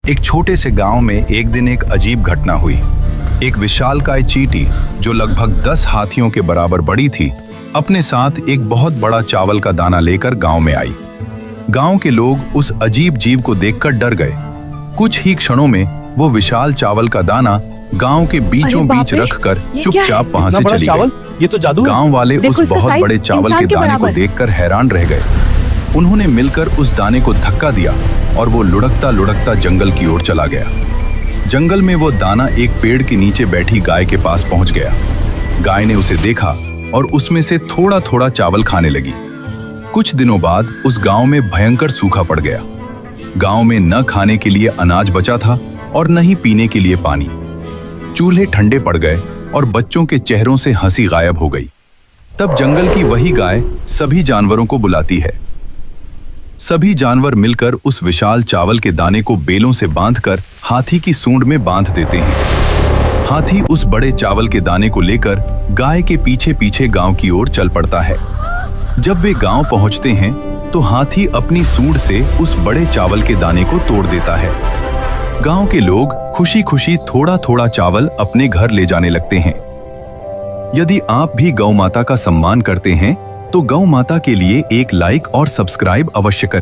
एक छोटे से गांव में एक दिन एक अजीब घटना हुई। एक विशालकाय चींटी जो लगभग 10 हाथियों के बराबर बड़ी थी, अपने साथ एक बहुत बड़ा चावल का दाना लेकर गांव में आई। गांव के लोग उस अजीब जीव को देखकर डर गए। कुछ ही क्षणों में वो विशाल चावल का दाना गांव के बीचों बीच रखकर चुपचाप वहां से चली गई। ये तो जादू है। गांव वाले उस बहुत बड़े चावल के दाने को देखकर हैरान रह गए। उन्होंने मिलकर उस दाने को धक्का दिया और वो लुढ़कता लुढ़कता जंगल की ओर चला गया। जंगल में वो दाना एक पेड़ के नीचे बैठी गाय के पास पहुंच गया। गाय ने उसे देखा और उसमें से थोड़ा थोड़ा चावल खाने लगी। कुछ दिनों बाद उस गांव में भयंकर सूखा पड़ गया। गांव में न खाने के लिए अनाज बचा था और न ही पीने के लिए पानी। चूल्हे ठंडे पड़ गए और बच्चों के चेहरों से हंसी गायब हो गई। तब जंगल की वही गाय सभी जानवरों को बुलाती है। सभी जानवर मिलकर उस विशाल चावल के दाने को बेलों से बांधकर हाथी की सूंड में बांध देते हैं। हाथी उस बड़े चावल के दाने को लेकर गाय के पीछे पीछे गांव की ओर चल पड़ता है। जब वे गांव पहुंचते हैं तो हाथी अपनी सूंड से उस बड़े चावल के दाने को तोड़ देता है। गांव के लोग खुशी खुशी थोड़ा थोड़ा चावल अपने घर ले जाने लगते हैं। यदि आप भी गौ माता का सम्मान करते हैं तो गौ माता के लिए एक लाइक और सब्सक्राइब अवश्य करें।